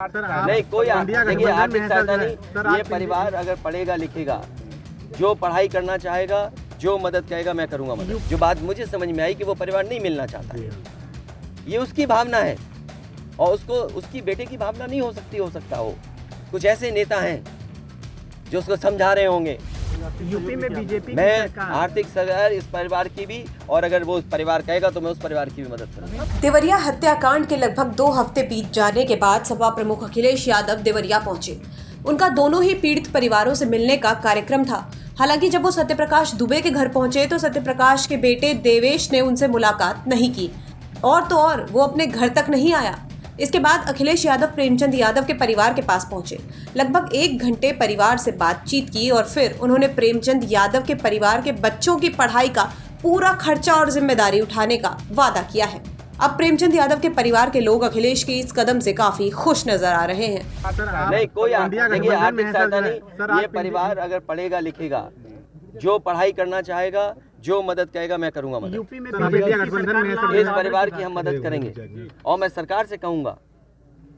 नहीं कोई देखिए आर्थिक सहायता नहीं। ये परिवार अगर पढ़ेगा लिखेगा, जो पढ़ाई करना चाहेगा, जो मदद करेगा मैं करूंगा मदद। जो बात मुझे समझ में आई कि वो परिवार नहीं मिलना चाहता है, ये उसकी भावना है और उसको उसकी बेटे की भावना नहीं हो सकता हो। कुछ ऐसे नेता हैं जो उसको समझा रहे होंगे। यूपी में बीजेपी मैं आर्थिक सहायता इस परिवार की भी, और अगर वो उस परिवार कहेगा तो मैं उस परिवार की भी मदद करूंगा। देवरिया हत्याकांड के लगभग 2 हफ्ते बीत जाने के बाद सपा प्रमुख अखिलेश यादव देवरिया पहुंचे। उनका दोनों ही पीड़ित परिवारों से मिलने का कार्यक्रम था। हालांकि जब वो सत्यप्रकाश दुबे के घर पहुंचे तो सत्यप्रकाश के बेटे देवेश ने उनसे मुलाकात नहीं की और तो और वो अपने घर तक नहीं आया। इसके बाद अखिलेश यादव प्रेमचंद यादव के परिवार के पास पहुंचे। लगभग 1 घंटे परिवार से बातचीत की और फिर उन्होंने प्रेमचंद यादव के परिवार के बच्चों की पढ़ाई का पूरा खर्चा और जिम्मेदारी उठाने का वादा किया है। अब प्रेमचंद यादव के परिवार के लोग अखिलेश के इस कदम से काफी खुश नजर आ रहे हैं। नहीं कोई देखिए आर्थिक सहायता नहीं। ये परिवार अगर पढ़ेगा लिखेगा, जो पढ़ाई करना चाहेगा, जो मदद करेगा मैं करूंगा मदद। यूपी में गठबंधन इस परिवार की हम मदद करेंगे और मैं सरकार से कहूंगा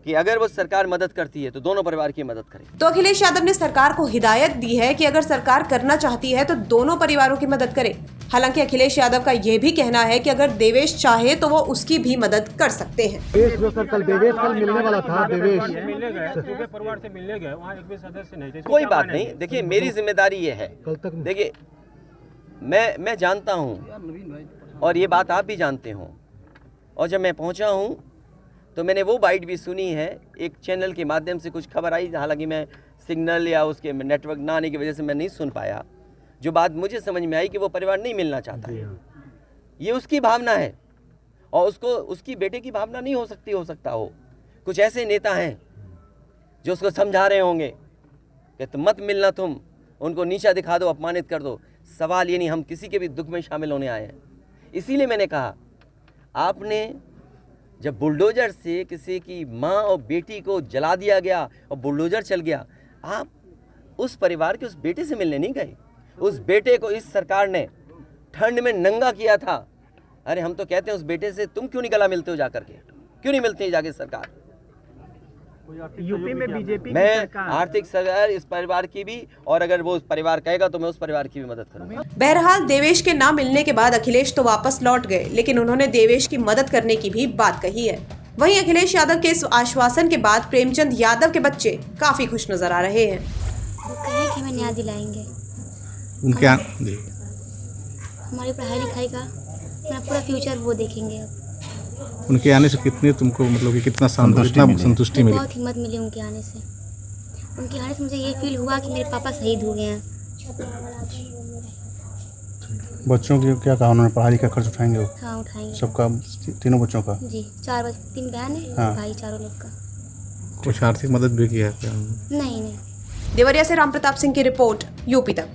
कि अगर वो सरकार मदद करती है तो दोनों परिवार की मदद करें। तो अखिलेश यादव ने सरकार को हिदायत दी है कि अगर सरकार करना चाहती है तो दोनों परिवारों की मदद करे। हालांकि अखिलेश यादव का यह भी कहना है कि अगर देवेश चाहे तो वो उसकी भी मदद कर सकते हैं। देवेश कल मिलने वाला था, देवेश परिवार से मिलने गए, वहाँ एक भी सदस्य नहीं थे। कोई बात नहीं, देखिए मेरी जिम्मेदारी ये है। देखिए मैं जानता हूँ और ये बात आप भी जानते हो, और जब मैं पहुँचा हूँ तो मैंने वो बाइट भी सुनी है। एक चैनल के माध्यम से कुछ खबर आई, हालांकि मैं सिग्नल या उसके नेटवर्क ना आने की वजह से मैं नहीं सुन पाया। जो बात मुझे समझ में आई कि वो परिवार नहीं मिलना चाहता है, ये उसकी भावना है और उसको उसकी बेटे की भावना नहीं हो सकता हो। कुछ ऐसे नेता हैं जो उसको समझा रहे होंगे कि तुम मत मिलना, तुम उनको नीचा दिखा दो, अपमानित कर दो। सवाल ये नहीं, हम किसी के भी दुख में शामिल होने आए हैं। इसीलिए मैंने कहा, आपने जब बुलडोजर से किसी की माँ और बेटी को जला दिया गया और बुलडोजर चल गया, आप उस परिवार के उस बेटे से मिलने नहीं गए। उस बेटे को इस सरकार ने ठंड में नंगा किया था। अरे हम तो कहते हैं उस बेटे से तुम क्यों नहीं गला मिलते हो जाकर के, क्यों नहीं मिलते जाके सरकार। यूपी में बीजेपी मैं आर्थिक सहायता इस परिवार की भी, और अगर वो उस परिवार कहेगा तो मैं उस परिवार की भी मदद करूंगा। बहरहाल देवेश के ना मिलने के बाद अखिलेश तो वापस लौट गए, लेकिन उन्होंने देवेश की मदद करने की भी बात कही है। वहीं अखिलेश यादव के इस आश्वासन के बाद प्रेमचंद यादव के बच्चे काफी खुश नजर आ रहे हैं। वो कहे कि हमें न्याय दिलाएंगे, उनके हमारी पढ़ाई लिखाई का अपना पूरा फ्यूचर वो देखेंगे। अब उनके आने से कितने तुमको मतलब कि कितना संतुष्टि मिली? बहुत हिम्मत मिली उनके आने से। उनके आने से मुझे ये फील हुआ कि मेरे पापा शहीद हो गए हैं। बच्चों की क्या कहा उन्होंने? पढ़ाई का खर्च उठाएंगे वो? हाँ उठाएंगे, सबका, तीनों बच्चों का? जी 3 बहन है, हाँ। भाई चारों लोग का। कुछ आर्थिक मदद भी किया है क्या? नहीं। देवरिया से राम प्रताप सिंह की रिपोर्ट, यूपी तक।